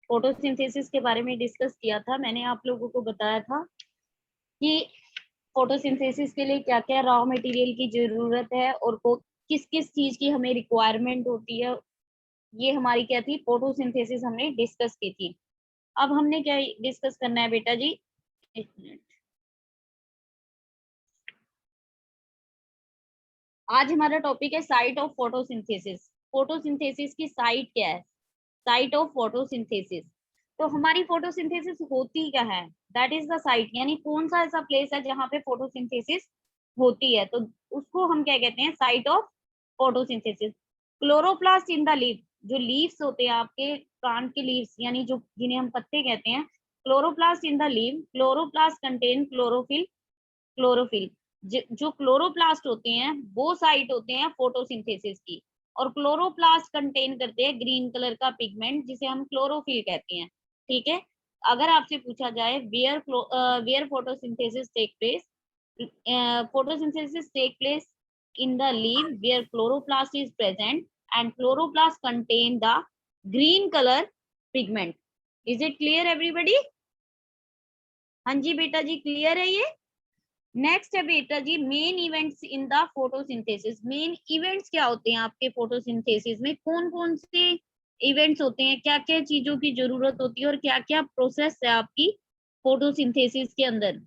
Photosynthesis के बारे में डिस्कस किया था। मैंने आप लोगों को बताया था कि फोटोसिंथेसिस के लिए क्या क्या रॉ मटेरियल की जरूरत है और किस किस चीज की हमें रिक्वायरमेंट होती है। ये हमारी क्या थी, फोटोसिंथेसिस हमने डिस्कस की थी। अब हमने क्या डिस्कस करना है बेटा जी, एक मिनट। आज हमारा टॉपिक है साइट ऑफ फोटोसिंथेसिस। फोटोसिंथेसिस की साइट क्या है? Site of photosynthesis. तो हमारी फोटोसिंथेसिस होती क्या है? दैट इज द साइट, यानी कौन सा ऐसा प्लेस है जहाँ पे फोटोसिंथेसिस होती है, तो उसको हम क्या कहते हैं, site of photosynthesis. Chloroplast in the leaf, जो लीव्स होते हैं आपके प्लांट के लीव्स, यानी जो जिन्हें हम पत्ते कहते हैं, chloroplast in the leaf. Chloroplast contain chlorophyll. Chlorophyll जो क्लोरोप्लास्ट होते हैं वो साइट होते हैं फोटोसिंथेसिस की। और क्लोरोप्लास्ट कंटेन करते हैं ग्रीन कलर का पिगमेंट जिसे हम क्लोरोफिल कहते हैं। ठीक है, अगर आपसे पूछा जाए where photosynthesis take place, photosynthesis take place in the leaf where chloroplast is present and chloroplast contain the green color pigment. Is it clear everybody? हाँ जी बेटा जी, क्लियर है ये। नेक्स्ट है बेटा जी main events in the photosynthesis. Main events क्या होते हैं आपके फोटोसिंथेसिस में? कौन कौन से इवेंट्स होते हैं, क्या क्या चीजों की जरूरत होती है और क्या क्या प्रोसेस है आपकी फोटोसिंथेसिस के अंदर?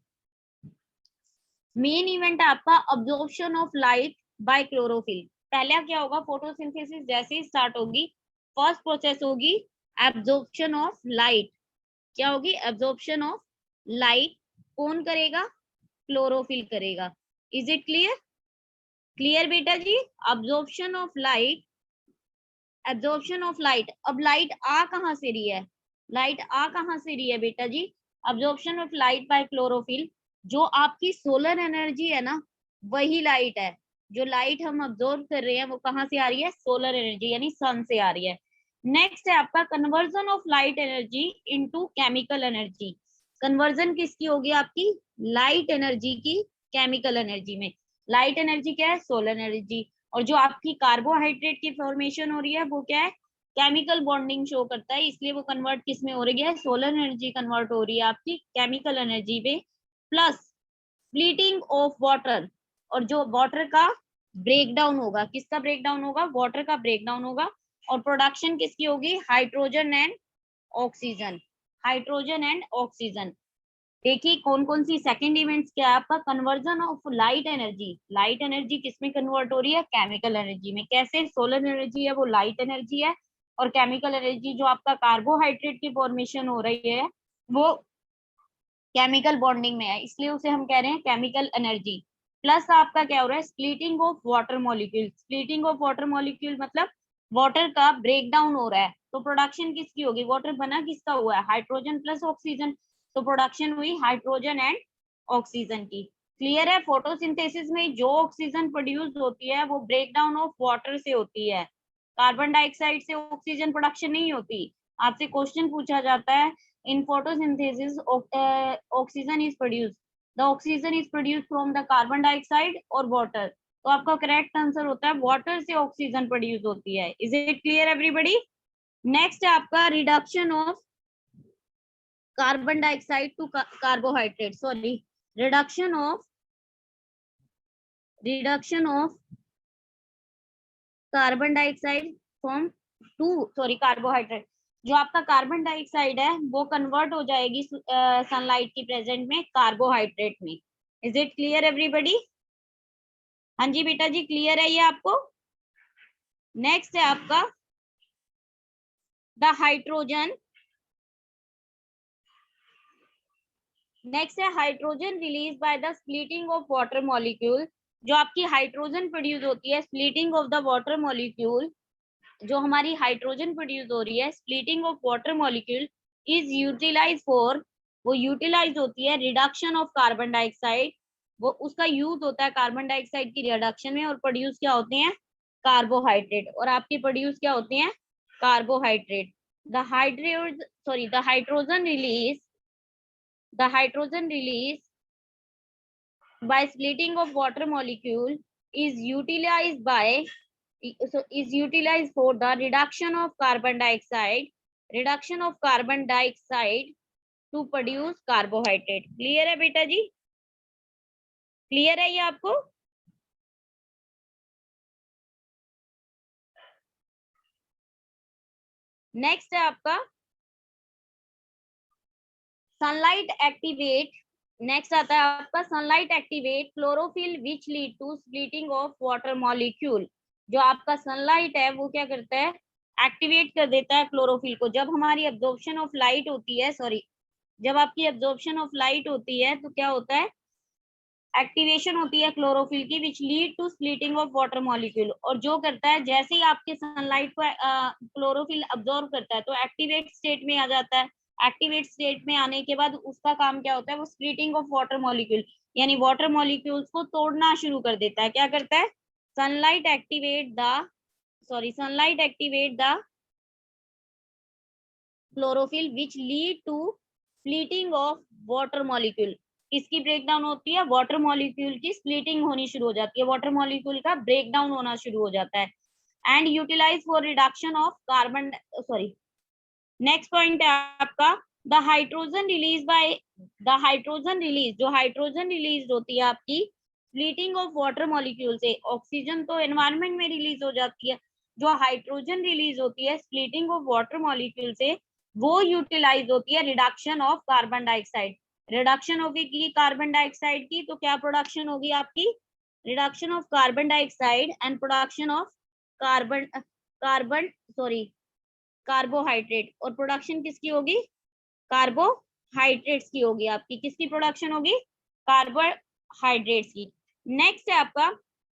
मेन इवेंट है आपका absorption of light by chlorophyll. पहला क्या होगा, फोटोसिंथेसिस जैसे ही स्टार्ट होगी, फर्स्ट प्रोसेस होगी एब्जॉर्प्शन ऑफ लाइट। क्या होगी? Absorption of light. कौन करेगा? क्लोरोफिल करेगा। Is it clear? क्लियर बेटा जी? Absorption of light, absorption of light. अब लाइट आ कहां से रही है? लाइट आ कहां से रही है बेटा जी? Absorption of light by chlorophyll. जो आपकी सोलर एनर्जी है ना, वही लाइट है। जो लाइट हम अब्जॉर्ब कर रहे हैं वो कहां से आ रही है? सोलर एनर्जी यानी सन से आ रही है। नेक्स्ट है आपका conversion of light energy into chemical energy. Conversion किसकी होगी? आपकी लाइट एनर्जी की केमिकल एनर्जी में। लाइट एनर्जी क्या है? Solar energy. और जो आपकी कार्बोहाइड्रेट की फॉर्मेशन हो रही है वो क्या है? केमिकल बॉन्डिंग शो करता है, इसलिए वो कन्वर्ट किस में हो रही है? सोलर एनर्जी कन्वर्ट हो रही है आपकी केमिकल एनर्जी में। प्लस स्प्लिटिंग ऑफ वाटर, और जो वाटर का ब्रेकडाउन होगा, किसका ब्रेकडाउन होगा? वाटर का ब्रेकडाउन होगा। और प्रोडक्शन किसकी होगी? Hydrogen and oxygen. Hydrogen and oxygen. देखिए कौन कौन सी सेकंड इवेंट्स क्या है आपका? Conversion of light energy. Light energy किसमें कन्वर्ट हो रही है? केमिकल एनर्जी में। कैसे? सोलर एनर्जी है वो लाइट एनर्जी है, और केमिकल एनर्जी जो आपका कार्बोहाइड्रेट की फॉर्मेशन हो रही है वो केमिकल बॉन्डिंग में है, इसलिए उसे हम कह रहे हैं केमिकल एनर्जी। प्लस आपका क्या हो रहा है? Splitting of water molecule. Splitting of water molecule मतलब वाटर का ब्रेक डाउन हो रहा है, तो प्रोडक्शन किसकी होगी? वाटर बना किसका हुआ है? हाइड्रोजन प्लस ऑक्सीजन, तो प्रोडक्शन हुई हाइड्रोजन एंड ऑक्सीजन की। क्लियर है? फोटोसिंथेसिस में जो ऑक्सीजन प्रोड्यूस होती है वो ब्रेक डाउन ऑफ वाटर से होती है। कार्बन डाइऑक्साइड से ऑक्सीजन प्रोडक्शन नहीं होती। आपसे क्वेश्चन पूछा जाता है in photosynthesis oxygen is produced, the oxygen is produced from the carbon dioxide or water, तो आपका करेक्ट आंसर होता है वाटर से ऑक्सीजन प्रोड्यूस होती है। Is it clear everybody? Next है आपका reduction of carbon dioxide to carbohydrate, sorry reduction of carbon dioxide from to sorry carbohydrate. जो आपका कार्बन डाइऑक्साइड है वो कन्वर्ट हो जाएगी सनलाइट की प्रेजेंट में कार्बोहाइड्रेट में। Is it clear everybody? हाँ जी बेटा जी, क्लियर है ये आपको? नेक्स्ट है आपका द हाइड्रोजन। नेक्स्ट है hydrogen release by the splitting of water molecule. जो आपकी हाइड्रोजन प्रोड्यूस होती है splitting of the water molecule, जो हमारी हाइड्रोजन प्रोड्यूस हो रही है splitting of water molecule is utilize for, वो यूटिलाइज होती है रिडक्शन ऑफ कार्बन डाइऑक्साइड। वो उसका यूज होता है कार्बन डाइऑक्साइड की रिडक्शन में, और प्रोड्यूस क्या होते हैं? कार्बोहाइड्रेट। और आपके प्रोड्यूस क्या होते हैं? Carbohydrate. The hydrogen release by splitting of water molecule is utilized by so is utilized for the reduction of carbon dioxide to produce carbohydrate. Clear है बेटा जी? क्लियर है ये आपको? नेक्स्ट है आपका सनलाइट एक्टिवेट. नेक्स्ट आता है आपका sunlight activate chlorophyll which lead to splitting of water molecule. जो आपका सनलाइट है वो क्या करता है, एक्टिवेट कर देता है क्लोरोफिल को. जब हमारी एब्जॉर्प्शन ऑफ लाइट होती है, सॉरी, जब आपकी एब्जॉर्प्शन ऑफ लाइट होती है तो क्या होता है, एक्टिवेशन होती है क्लोरोफिल की which lead to splitting of water molecule. और जो करता है, जैसे ही आपके सनलाइट को क्लोरोफिल अब्जॉर्ब करता है तो एक्टिवेट स्टेट में आ जाता है. एक्टिवेट स्टेट में आने के बाद उसका काम क्या होता है, वो स्प्लिटिंग ऑफ वाटर मॉलिक्यूल यानी वाटर मॉलिक्यूल्स को तोड़ना शुरू कर देता है. क्या करता है, sunlight activate the chlorophyll which lead to splitting of water molecule. किसकी ब्रेकडाउन होती है, वाटर मॉलिक्यूल की स्प्लिटिंग होनी शुरू हो जाती है, वाटर मॉलिक्यूल का ब्रेकडाउन होना शुरू हो जाता है. And utilize for reduction of carbon, sorry, next point है आपका द हाइड्रोजन रिलीज जो हाइड्रोजन रिलीज होती है आपकी स्प्लिटिंग ऑफ वाटर मॉलिक्यूल से. ऑक्सीजन तो एनवायरमेंट में रिलीज हो जाती है, जो हाइड्रोजन रिलीज होती है स्प्लिटिंग ऑफ वाटर मॉलिक्यूल से वो यूटिलाइज होती है reduction of carbon dioxide. Reduction होगी कार्बन डाइऑक्साइड की, तो क्या प्रोडक्शन होगी आपकी, reduction of carbon dioxide and production of carbohydrate. और प्रोडक्शन किसकी होगी, कार्बोहाइड्रेट्स की होगी आपकी. किसकी प्रोडक्शन होगी, कार्बोहाइड्रेट्स की. नेक्स्ट है आपका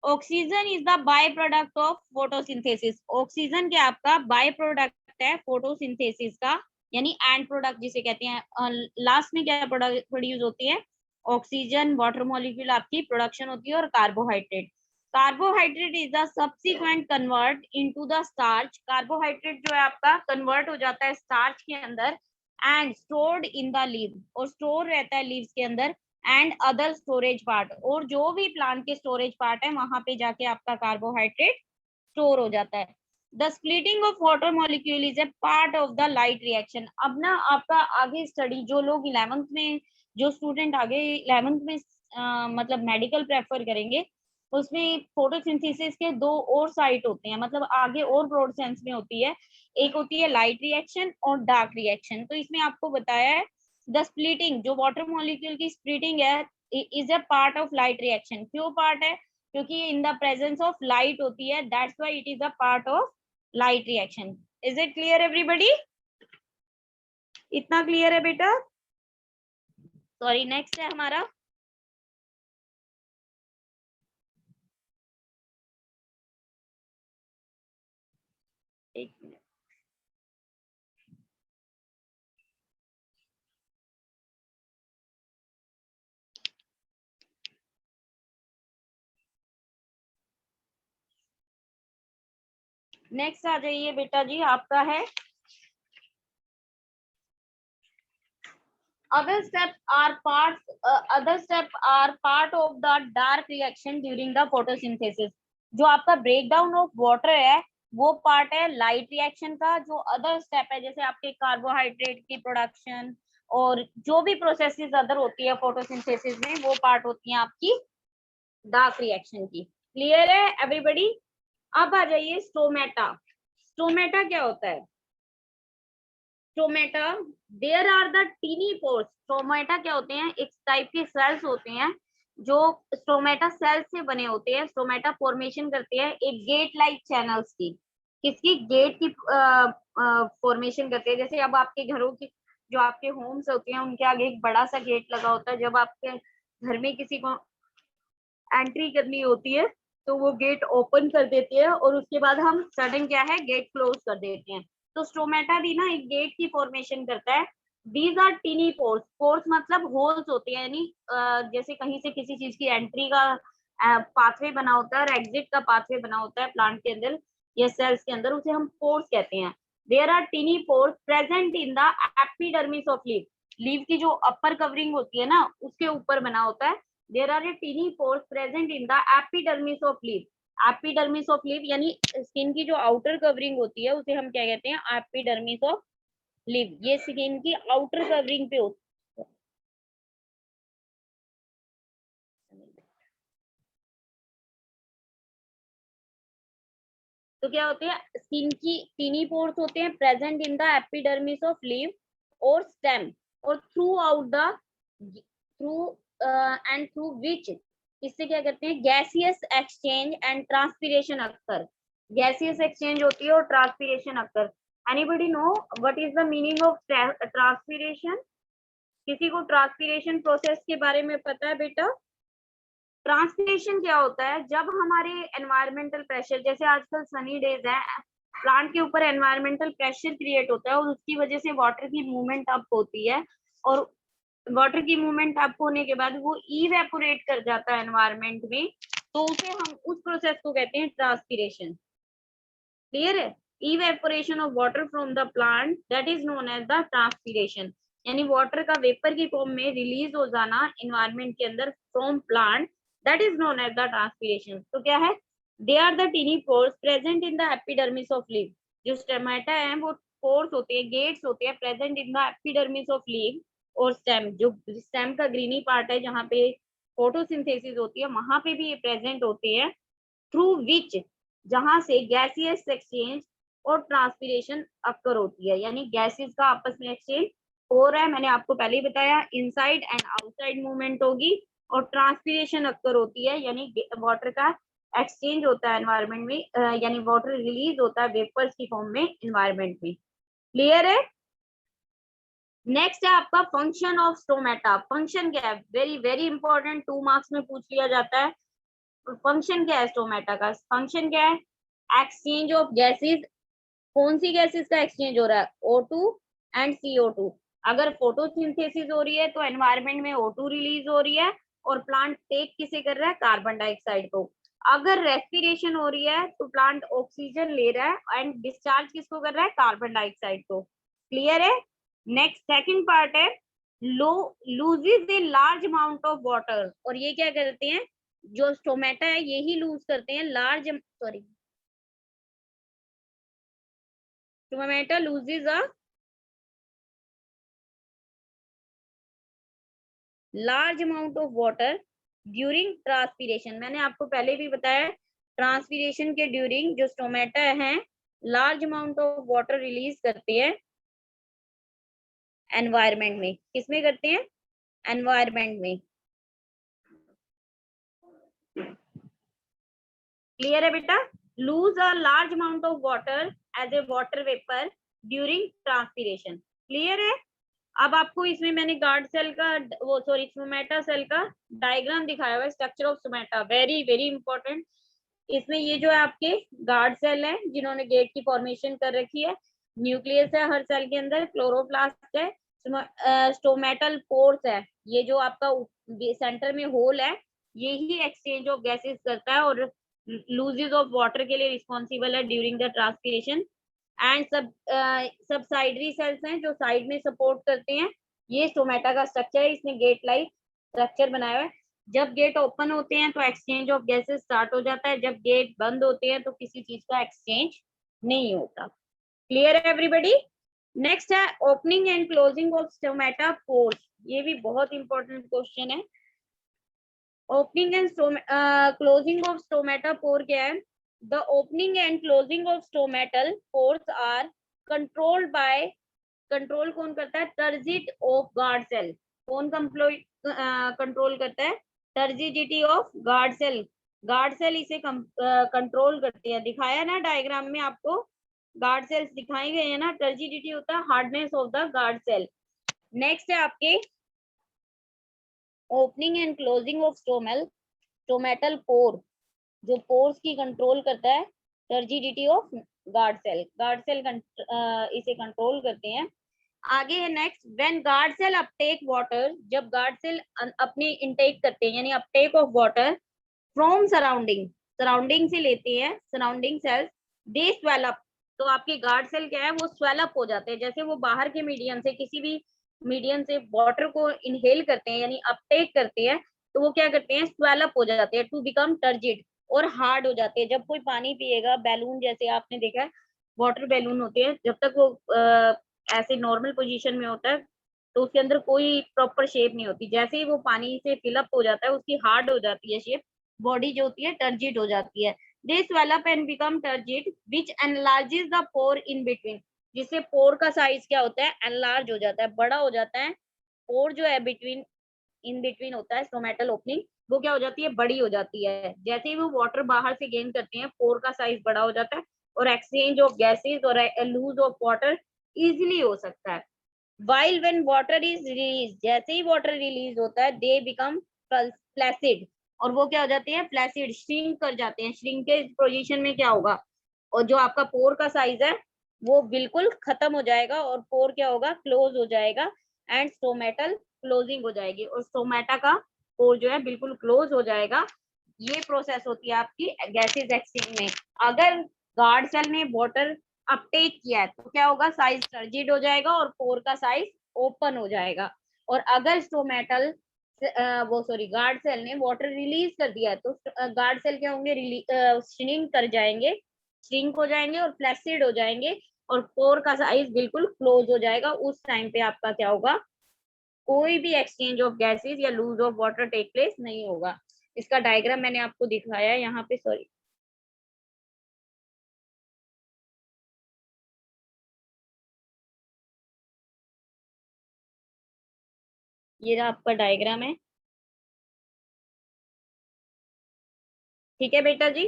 oxygen is the by product of photosynthesis. Oxygen क्या आपका बाय प्रोडक्ट है फोटोसिंथेसिस का, यानी एंड प्रोडक्ट जिसे कहते हैं. लास्ट में क्या प्रोड्यूस होती है, ऑक्सीजन, वाटर मॉलिक्यूल आपकी प्रोडक्शन होती है और carbohydrate. Carbohydrate is the subsequent convert into the starch. Carbohydrate जो है आपका कन्वर्ट हो जाता है स्टार्च के अंदर and stored in the leave, और स्टोर रहता है लीव्स के अंदर एंड अदर स्टोरेज पार्ट. और जो भी प्लांट के स्टोरेज पार्ट है वहां पे जाके आपका कार्बोहाइड्रेट स्टोर हो जाता है. The splitting of water molecule is a part of the light reaction. अब ना आपका आगे स्टडी, जो लोग 11th में, जो स्टूडेंट आगे 11th में मतलब मेडिकल प्रेफर करेंगे, उसमें फोटोसिंथेसिस के दो और साइट होते हैं, मतलब आगे और ब्रॉड सेंस में होती है. एक होती है लाइट रिएक्शन और डार्क रिएक्शन. तो इसमें आपको बताया है द स्प्लिटिंग, जो वाटर मॉलिक्यूल की स्प्लिटिंग है, is a part of light reaction. क्यों पार्ट है, क्योंकि in the presence of light होती है, that's why it is a part of light reaction. Is it clear everybody? इतना क्लियर है बेटा? सॉरी, नेक्स्ट है हमारा एक मिनट. नेक्स्ट आ जाइए बेटा जी, आपका है other steps are part of the dark reaction during the photosynthesis. जो आपका ब्रेकडाउन ऑफ वाटर है वो पार्ट है लाइट रिएक्शन का. जो अदर स्टेप है जैसे आपके कार्बोहाइड्रेट की प्रोडक्शन और जो भी प्रोसेसेस अदर होती है फोटोसिंथेसिस में, वो पार्ट होती है आपकी डार्क रिएक्शन की. क्लियर है एवरीबॉडी? अब आ जाइए स्टोमेटा. स्टोमेटा क्या होता है, stomata there are the tiny pores. Stomata क्या होते हैं, एक टाइप के सेल्स होते हैं जो स्टोमेटा सेल्स से बने होते हैं. स्टोमेटा फॉर्मेशन करते हैं एक गेट लाइक चैनल्स की. किसकी, गेट की फॉर्मेशन करते हैं. जैसे अब आपके घरों की, जो आपके होम्स होते हैं उनके आगे एक बड़ा सा गेट लगा होता है. जब आपके घर में किसी को एंट्री करनी होती है तो वो गेट ओपन कर देते हैं और उसके बाद हम सडन क्या है, गेट क्लोज कर देते हैं. तो स्टोमेटा भी ना एक गेट की फॉर्मेशन करता है. These are tiny pores. Pores मतलब होल्स होते हैं, यानी जैसे कहीं से किसी चीज की एंट्री का पाथवे बना होता है और एग्जिट का पाथवे बना होता है प्लांट के अंदर या सेल्स के अंदर, उसे हम पोर्स कहते हैं. There are tiny pores present in the epidermis of leaf. Leaf की जो अपर कवरिंग होती है ना, उसके ऊपर बना होता है. There are a teeny pores present in the epidermis of leaf. Epidermis of leaf यानी स्किन की जो आउटर कवरिंग होती है उसे हम क्या कहते हैं, एपिडर्मिस ऑफ लीफ। ये स्किन की आउटर कवरिंग पे होती है। तो क्या होते हैं, स्किन की टीनी पोर्स होते हैं present in the epidermis of leaf और स्टेम, और through out the through and through which, इससे क्या करते हैं, गैसियस एक्सचेंज एंड ट्रांसपीरेशन अक्सर। गैसियस एक्सचेंज होती है और ट्रांसपीरेशन अक्सर। Anybody know what is the meaning of transpiration? किसी को ट्रांसपीरेशन प्रोसेस के बारे में पता है बेटा? ट्रांसपीरेशन क्या होता है, जब हमारे एनवायरमेंटल प्रेशर, जैसे आजकल सनी डेज है, प्लांट के ऊपर एनवायरमेंटल प्रेशर क्रिएट होता है और उसकी वजह से वाटर की मूवमेंट अप होती है, और वाटर की मूवमेंट अप होने के बाद वो इवेपोरेट कर जाता है एनवायरमेंट में, तो उसे हम उस प्रोसेस को कहते हैं ट्रांसपीरेशन। क्लियर है? Evaporation of water from the plant that is known as the transpiration, यानी वाटर का वेपर की फॉर्म में रिलीज हो जाना एनवायरमेंट के अंदर from plant, that is known as the transpiration. तो क्या है, they are the tiny pores present in the epidermis of leaf. जो स्टेमेटा है वो पोर्स होते हैं, गेट्स होते हैं present in the epidermis of leaf और स्टेम, जो स्टेम का ग्रीनी पार्ट है जहाँ पे फोटोसिंथेसिस होती है वहां पे भी ये प्रेजेंट होते हैं, थ्रू विच, जहां से गैसियस एक्सचेंज और ट्रांसपीरेशन अक्कर होती है, यानी गैसेस का आपस में एक्सचेंज हो रहा है। मैंने आपको पहले ही बताया, इनसाइड एंड आउटसाइड मूवमेंट होगी, और ट्रांसपीरेशन अक्कर होती है, यानी वाटर का एक्सचेंज होता है एनवायरमेंट में, यानी वाटर रिलीज होता है वेपर्स की फॉर्म में एनवायरमेंट में। क्लियर है? नेक्स्ट है आपका फंक्शन ऑफ स्टोमेटा। फंक्शन क्या है, वेरी वेरी इंपॉर्टेंट, 2 मार्क्स में पूछ लिया जाता है। फंक्शन क्या है स्टोमेटा का? फंक्शन क्या है, एक्सचेंज ऑफ गैसेस। कौन सी गैसेस का एक्सचेंज हो रहा है? O2 and CO2। अगर फोटोसिंथेसिस हो रही है तो एनवायरमेंट में O2 रिलीज हो रही है, और प्लांट टेक किसे कर रहा है, कार्बन डाइऑक्साइड को। अगर रेस्पिरेशन हो रही है तो प्लांट ऑक्सीजन ले रहा है एंड डिस्चार्ज किसको कर रहा है, कार्बन डाइऑक्साइड को। क्लियर है? नेक्स्ट सेकंड पार्ट है, low loses a large amount of water, और ये क्या करते हैं, जो स्टोमेटा है यही लूज करते हैं large, sorry, stomata loses a large amount of water during transpiration. मैंने आपको पहले भी बताया, ट्रांसपीरेशन के ड्यूरिंग जो स्टोमेटा है large amount of water release करते हैं एनवायरमेंट में। किसमें करते हैं, एनवायरमेंट में। क्लियर है बेटा? Lose a large amount of water as a water vapour during transpiration. Clear है? अब आपको इसमें मैंने गार्ड सेल का, वो सॉरी, स्टोमेटा सेल का डायग्राम दिखाया हुआ है, structure of stomata, very very important. इसमें ये जो है आपके गार्ड सेल है जिन्होंने गेट की फॉर्मेशन कर रखी है, न्यूक्लियस है हर सेल के अंदर, क्लोरोप्लास्ट है, स्टोमेटल पोर्स है, ये जो आपका सेंटर में होल है यही एक्सचेंज ऑफ गैसेस करता है और लूजेस ऑफ वाटर के लिए रिस्पॉन्सिबल है during the transpiration. And subsidiary cells हैं जो साइड में सपोर्ट करते हैं। ये स्टोमेटा का स्ट्रक्चर है, इसने गेट लाइक स्ट्रक्चर बनाया हुआ है। जब गेट ओपन होते हैं तो एक्सचेंज ऑफ गैसेस स्टार्ट हो जाता है, जब गेट बंद होते हैं तो किसी चीज का एक्सचेंज नहीं होता। क्लियर है एवरीबॉडी? नेक्स्ट है opening and closing of stomata pores. ये भी बहुत इंपॉर्टेंट क्वेश्चन है। Opening and closing of stomata pore क्या है? The opening and closing of stomatal pores are controlled by, control कौन करता है, टर्जिट ऑफ गार्ड सेल। कौन कंट्रोल करता है, turgidity of guard cell. Guard cell इसे कंट्रोल करती है। दिखाया ना डायग्राम में आपको, गार्ड सेल्स दिखाई गए हैं ना, टर्जिडिटी होता है hardness of the guard cell. Next है आपके opening and closing of stomatal pore, जो पोर्स की कंट्रोल करता है, turgidity of guard cell. Guard cell इसे कंट्रोल करते हैं। आगे है next, when guard cell uptake water, जब गार्ड सेल अपने इनटेक करते हैं यानी uptake of water from surrounding, surrounding से लेते हैं, surrounding cells, they swell up. तो आपके गार्ड सेल क्या है, वो स्वेल अप हो जाते हैं। जैसे वो बाहर के मीडियम से, किसी भी मीडियम से वाटर को इनहेल करते हैं यानी अपटेक करते हैं, तो वो क्या करते हैं, स्वेल अप हो जाते हैं टू बिकम टर्जिड और हार्ड हो जाते हैं। जब कोई पानी पिएगा, बैलून जैसे आपने देखा है, वाटर बैलून होते हैं, जब तक वो ऐसे नॉर्मल पोजीशन में होता है तो उसके अंदर कोई प्रॉपर शेप नहीं होती। जैसे ही वो पानी से फिलअप हो जाता है, उसकी हार्ड हो जाती है शेप, बॉडी जो होती है टर्जिड हो जाती है। They swell up and become turgid which enlarges the pore in between, जिससे पोर का साइज क्या होता है, एनलार्ज हो जाता है, बड़ा हो जाता है। पोर जो है बिटवीन, इन बिटवीन होता है स्टोमेटल ओपनिंग, वो क्या हो जाती है, बड़ी हो जाती है। जैसे ही वो वाटर बाहर से गेन करते हैं, पोर का साइज बड़ा हो जाता है और एक्सचेंज ऑफ गैसेस और लूज ऑफ वाटर इजीली हो सकता है। while when water is released, जैसे ही वाटर रिलीज होता है, दे बिकम फ्लैसिड, और वो क्या हो जाते हैं, फ्लैसिड, श्रिंक कर जाते हैं। श्रिंकेज पोजीशन में क्या होगा, और जो आपका पोर का साइज है वो बिल्कुल खत्म हो जाएगा और पोर क्या होगा, क्लोज हो जाएगा एंड स्टोमेटल क्लोजिंग हो जाएगी और स्टोमेटा का पोर जो है बिल्कुल क्लोज हो जाएगा। ये प्रोसेस होती है आपकी गैसेस एक्सचेंज में। अगर गार्ड सेल ने वाटर अपटेक किया है तो क्या होगा, साइज टर्जिड हो जाएगा और पोर का साइज ओपन हो जाएगा। और अगर स्टोमेटल वो सॉरी गार्ड सेल ने वाटर रिलीज कर दिया है तो गार्ड सेल क्या होंगे, श्रिंक कर जाएंगे, श्रिंक हो जाएंगे और फ्लैसिड हो जाएंगे और पोर का साइज बिल्कुल क्लोज हो जाएगा। उस टाइम पे आपका क्या होगा, कोई भी एक्सचेंज ऑफ गैसेस या lose of water take place नहीं होगा। इसका डायग्राम मैंने आपको दिखाया है यहाँ पे, सॉरी। ये रहा आपका डायग्राम है, ठीक है बेटा जी।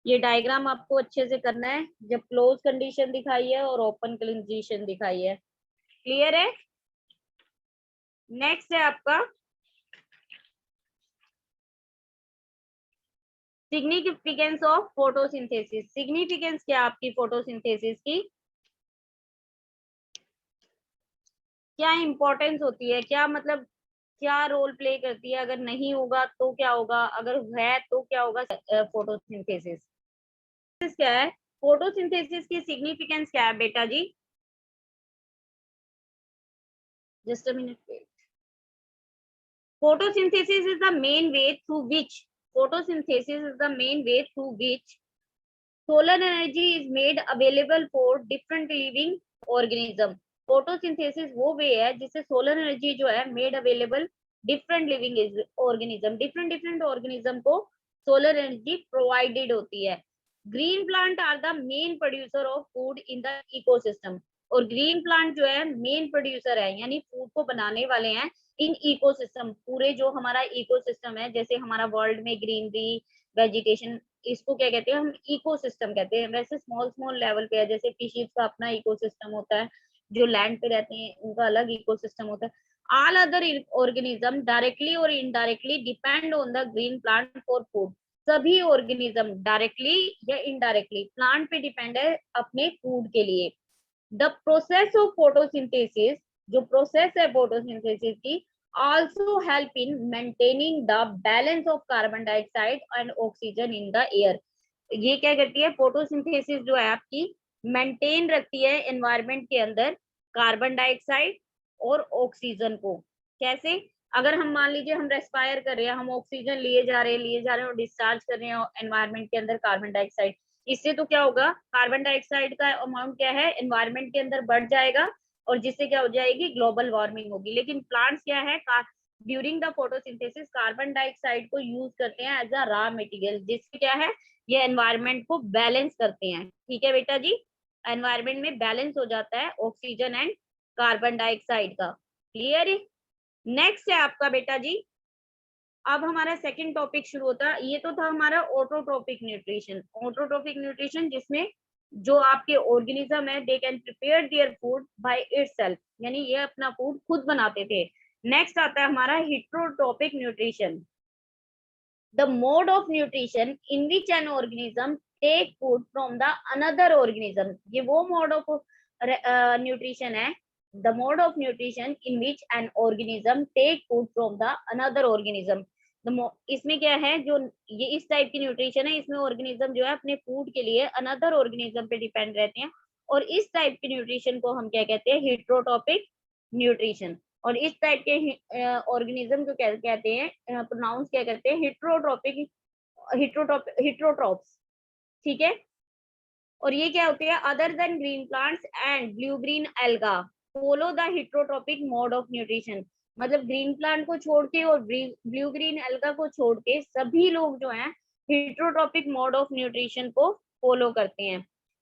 ये डायग्राम आपको अच्छे से करना है जब क्लोज कंडीशन दिखाई है और ओपन कंडीशन दिखाई है। क्लियर है? नेक्स्ट है आपका सिग्निफिकेंस ऑफ फोटोसिंथेसिस। सिग्निफिकेंस क्या आपकी फोटोसिंथेसिस की, क्या इंपॉर्टेंस होती है, क्या मतलब क्या रोल प्ले करती है, अगर नहीं होगा तो क्या होगा, अगर है तो क्या होगा। फोटोसिंथेसिस क्या है, फोटोसिंथेसिस की सिग्निफिकेंस क्या है बेटा जी, just a minute. Photosynthesis is the main way through which photosynthesis is the main way through which solar energy is made available for different living organism. Photosynthesis वो वे है जिससे सोलर एनर्जी जो है made available different living organism, different different organism को solar energy provided होती है। Green plant are the main producer of food in the ecosystem, और green plant जो है मेन प्रोड्यूसर है, यानी फूड को बनाने वाले हैं इन इकोसिस्टम। पूरे जो हमारा इकोसिस्टम है, जैसे हमारा वर्ल्ड में ग्रीनरी, वेजिटेशन, इसको क्या कहते हैं, हम इकोसिस्टम कहते हैं। वैसे स्मॉल स्मॉल लेवल पे है, जैसे फिशेस का अपना इकोसिस्टम होता है, जो लैंड पे रहते हैं उनका अलग इकोसिस्टम होता है। ऑल अदर ऑर्गेनिज्म डायरेक्टली और indirectly depend on the green plant for food. सभी ऑर्गेनिज्म डायरेक्टली या इनडायरेक्टली प्लांट पे डिपेंड है अपने फूड के लिए। द प्रोसेस ऑफ फोटोसिंथेसिस, जो प्रोसेस है फोटोसिंथेसिस की, also help in maintaining the balance of carbon dioxide and oxygen in the air। ये क्या करती है, फोटोसिंथेसिस जो है आपकी मेंटेन रखती है एनवायरनमेंट के अंदर कार्बन डाइऑक्साइड और ऑक्सीजन को। कैसे, अगर हम मान लीजिए हम रेस्पायर कर रहे हैं, हम ऑक्सीजन लिए जा रहे हैं और डिस्चार्ज कर रहे हैं एनवायरनमेंट के अंदर कार्बन डाइऑक्साइड, इससे तो क्या होगा, कार्बन डाइऑक्साइड का अमाउंट क्या है एनवायरनमेंट के अंदर बढ़ जाएगा और जिससे क्या हो जाएगी, ग्लोबल वार्मिंग होगी। लेकिन प्लांट्स क्या है, during the photosynthesis carbon dioxide को यूज करते हैं एज अ रॉ मटेरियल, जिससे क्या है, ये एनवायरनमेंट को बैलेंस करते हैं। ठीक है बेटा जी, एनवायरनमेंट में बैलेंस हो जाता है ऑक्सीजन एंड कार्बन डाइऑक्साइड का। क्लियर है? नेक्स्ट है आपका बेटा जी, अब हमारा सेकंड टॉपिक शुरू होता है। ये तो था हमारा ऑटोट्रोपिक न्यूट्रिशन। ऑटोट्रोपिक न्यूट्रिशन जिसमें जो आपके ऑर्गेनिज्म है, they can prepare their food by itself, यानी ये अपना फूड खुद बनाते थे। नेक्स्ट आता है हमारा heterotrophic nutrition, the mode of nutrition in which an organism take food from the another organism. ये वो मोड ऑफ न्यूट्रिशन है, the mode of nutrition in which an organism take food from the another organism. इसमें क्या है, जो ये इस type की न्यूट्रिशन है, इसमें ऑर्गेनिज्म जो है अपने फूड के लिए अनदर ऑर्गेनिज्म पे डिपेंड रहते हैं, और इस टाइप की न्यूट्रिशन को हम क्या कहते हैं, हेट्रोटॉपिक न्यूट्रिशन। और इस टाइप के ऑर्गेनिज्म को क्या कहते हैं, प्रोनाउंस क्या करते हैं, हेट्रोट्रोपिक हिट्रोट्रॉप्स, ठीक है। और ये क्या होती है, other than green plants and blue green alga follow the heterotrophic mode of nutrition. मतलब ग्रीन प्लांट को छोड़ के और ब्लू ग्रीन एल्गा को छोड़ के सभी लोग जो हैं हिट्रोट्रॉपिक मोड ऑफ न्यूट्रिशन को फॉलो करते हैं।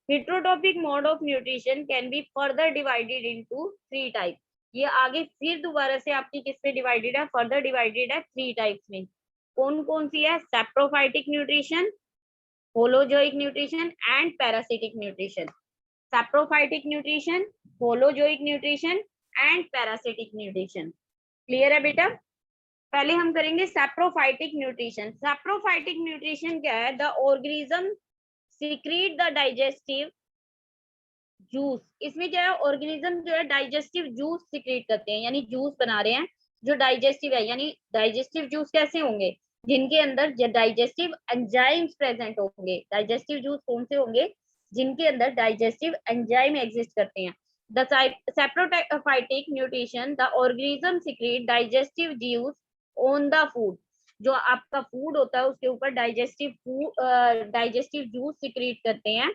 Heterotrophic mode of nutrition can be further divided into 3 type. ये आगे फिर दोबारा से आपकी किस पे डिवाइडेड है, फर्दर डिवाइडेड है 3 टाइप्स में। कौन कौन सी है, saprophytic nutrition, holozoic nutrition and parasitic nutrition. Saprophytic nutrition, holozoic nutrition and parasitic nutrition. Clear है बेटा? पहले हम करेंगे saprophytic nutrition. Saprophytic nutrition क्या है, the organism secrete the digestive juice. इसमें क्या है, organism जो है digestive juice secrete करते हैं, यानी juice बना रहे हैं जो digestive है। यानी digestive juice कैसे होंगे, जिनके अंदर डाइजेस्टिव एंजाइम्स प्रेजेंट होंगे। डाइजेस्टिव जूस कौन से होंगे, जिनके अंदर डाइजेस्टिव एंजाइम एग्जिस्ट करते हैं। The saprophytic nutrition, the organism secret digestive juice on the food. जो आपका फूड होता है उसके ऊपर डाइजेस्टिव जूस सीक्रेट करते हैं।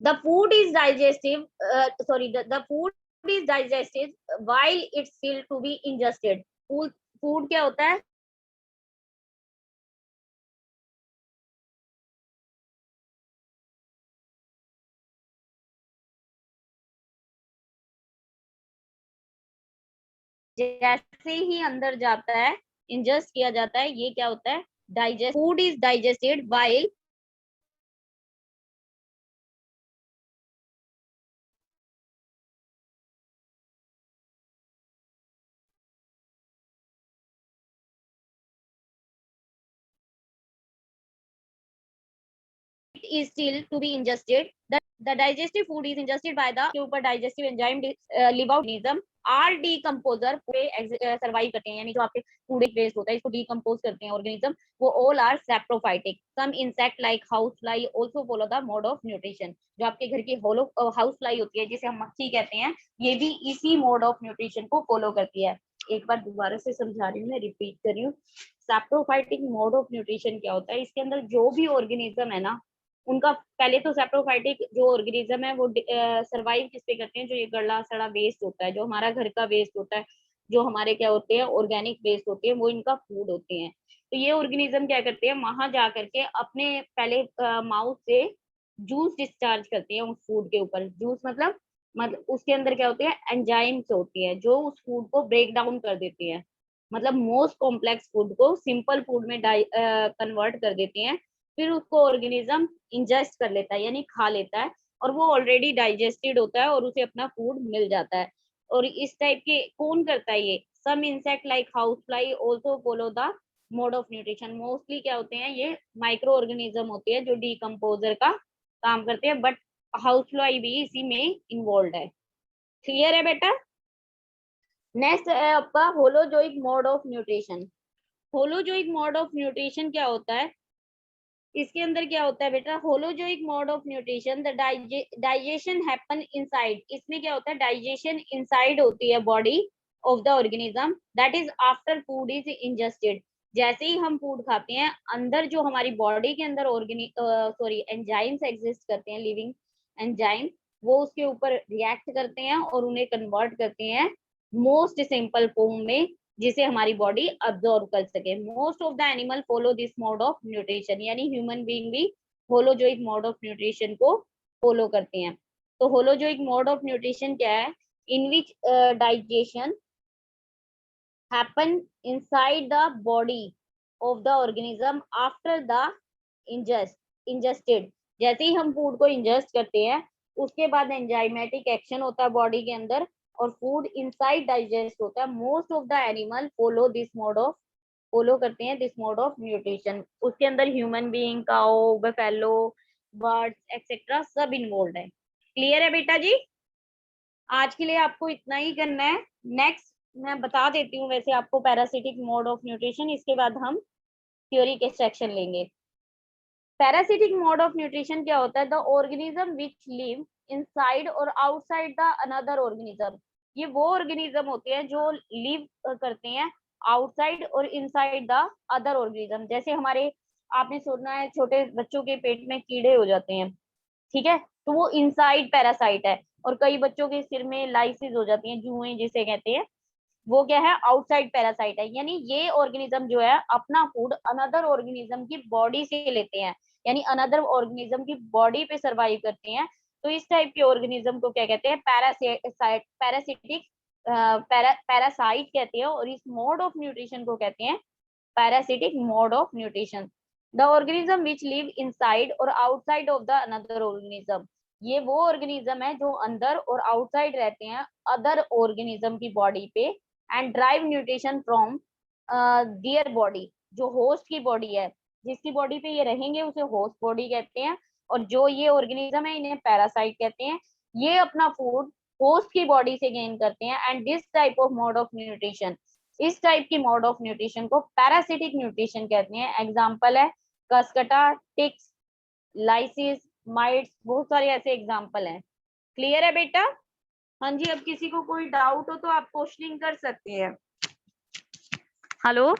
The food is digestive, the food is digestive while it's still to be ingested. Food क्या होता है, जैसे ही अंदर जाता है, इंजेस्ट किया जाता है, ये क्या होता है, digest. Food is digested while is still to be ingested. The digestive food is ingested by the के ऊपर digestive enzyme live out organism are decomposer पे सर्वाइव करते हैं। यानी जो आपके फूड वेस्ट होता है इसको डीकम्पोज करते हैं ऑर्गेनिज्म, वो all are saprophytic. Some insect like house fly also follow the mode of nutrition. जो आपके घर की हाउस फ्लाई होती है, जिसे हम मक्खी कहते हैं, ये भी इसी मोड ऑफ न्यूट्रिशन को फॉलो करती है। एक बार दोबारा से समझा रही हूँ, मैं रिपीट कर रही हूँ। सैप्रोफाइटिक मोड ऑफ न्यूट्रिशन क्या होता है, इसके अंदर जो भी ऑर्गेनिज्म है ना, उनका पहले तो सैप्रोफाइटिक जो ऑर्गेनिज्म है वो सरवाइव किस पे करते हैं, जो ये गला सड़ा वेस्ट होता है, जो हमारा घर का वेस्ट होता है, जो हमारे क्या होते हैं ऑर्गेनिक वेस्ट होते हैं, वो इनका फूड होते हैं। तो ये ऑर्गेनिज्म क्या करते हैं, वहां जा करके अपने पहले माउथ से जूस डिस्चार्ज करते हैं उस फूड के ऊपर। जूस मतलब उसके अंदर क्या होते हैं, एंजाइम्स होती है जो उस फूड को ब्रेक डाउन कर देती है। मतलब मोस्ट कॉम्प्लेक्स फूड को सिंपल फूड में कन्वर्ट कर देती हैं। फिर उसको ऑर्गेनिज्म इंजेस्ट कर लेता है, यानी खा लेता है, और वो ऑलरेडी डाइजेस्टेड होता है और उसे अपना फूड मिल जाता है। और इस टाइप के कौन करता है ये, some insect like house fly also follow the mode of nutrition. Mostly क्या होते हैं, ये माइक्रो ऑर्गेनिज्म होते हैं जो डीकम्पोजर का काम करते हैं, बट हाउस फ्लाई भी इसी में इन्वॉल्व है। क्लियर है बेटा? नेक्स्ट है आपका holozoic mode of nutrition. Holozoic mode of nutrition क्या होता है, इसके अंदर क्या होता है बेटा, holozoic mode of nutrition, the digestion happen inside. इसमें क्या होता है, डाइजेशन इनसाइड होती है body of the organism, that is after food is ingested. जैसे ही हम फूड खाते हैं, अंदर जो हमारी बॉडी के अंदर एंजाइम्स एग्जिस्ट करते हैं, लिविंग एंजाइम, वो उसके ऊपर रिएक्ट करते हैं और उन्हें कन्वर्ट करते हैं मोस्ट सिंपल फॉर्म में, जिसे हमारी बॉडी अब्सॉर्ब कर सके। Most of the animal follow this mode of nutrition, यानी ह्यूमन बीइंग भी होलोजोइक मोड ऑफ न्यूट्रिशन को फॉलो करते हैं। तो होलोजोइक मोड ऑफ न्यूट्रिशन क्या है, in which digestion happen inside the body of the organism after the ingested. जैसे ही हम फूड को इंजेस्ट करते हैं, उसके बाद एंजाइमेटिक एक्शन होता है बॉडी के अंदर और फूड इनसाइड डाइजेस्ट होता है। Most of the animal follow करते हैं दिस मोड ऑफ न्यूट्रिशन। उसके अंदर ह्यूमन बीइंग, काऊ, बफेलो, बर्ड्स एक्सेट्रा सब इन्वॉल्व है। क्लियर है बेटा जी? आज के लिए आपको इतना ही करना है। नेक्स्ट मैं बता देती हूँ वैसे आपको पैरासिटिक मोड ऑफ न्यूट्रिशन, इसके बाद हम थ्योरी के सेक्शन लेंगे। पैरासिटिक मोड ऑफ न्यूट्रिशन क्या होता है, the organism which live inside or outside the another organism. ये वो ऑर्गेनिज्म होते हैं जो लिव करते हैं आउटसाइड और इनसाइड द अदर ऑर्गेनिज्म। जैसे हमारे आपने सुना है छोटे बच्चों के पेट में कीड़े हो जाते हैं, ठीक है, तो वो इनसाइड पैरासाइट है। और कई बच्चों के सिर में लाइसिस हो जाती है, जुएं जिसे कहते हैं, वो क्या है, आउटसाइड पैरासाइट है। यानी ये ऑर्गेनिज्म जो है अपना फूड अनदर ऑर्गेनिज्म की बॉडी से लेते हैं, यानी अनदर ऑर्गेनिज्म की बॉडी पे सरवाइव करते हैं। तो इस टाइप के ऑर्गेनिज्म को क्या कहते हैं, पैरासिटिक पैरासाइट कहते हैं। और इस मोड ऑफ न्यूट्रिशन को कहते हैं parasitic mode of nutrition. The organism which live inside or outside of the another organism, ये वो ऑर्गेनिज्म है जो अंदर और आउटसाइड रहते हैं अदर ऑर्गेनिज्म की बॉडी पे, and drive nutrition from their body, जो होस्ट की बॉडी है, जिसकी बॉडी पे ये रहेंगे उसे होस्ट बॉडी कहते हैं। और जो ये ऑर्गेनिज्म है इन्हें पैरासाइट कहते हैं। ये अपना फूड होस्ट की बॉडी से गेन करते हैं। And this type of mode of nutrition, इस टाइप की मोड ऑफ न्यूट्रिशन को पैरासिटिक न्यूट्रिशन कहते हैं। एग्जाम्पल है कसकटा, टिक्स, लाइसिस, माइट्स, बहुत सारे ऐसे एग्जाम्पल हैं। क्लियर है बेटा? हाँ जी, अब किसी को कोई डाउट हो तो आप क्वेश्चनिंग कर सकते हैं। हेलो।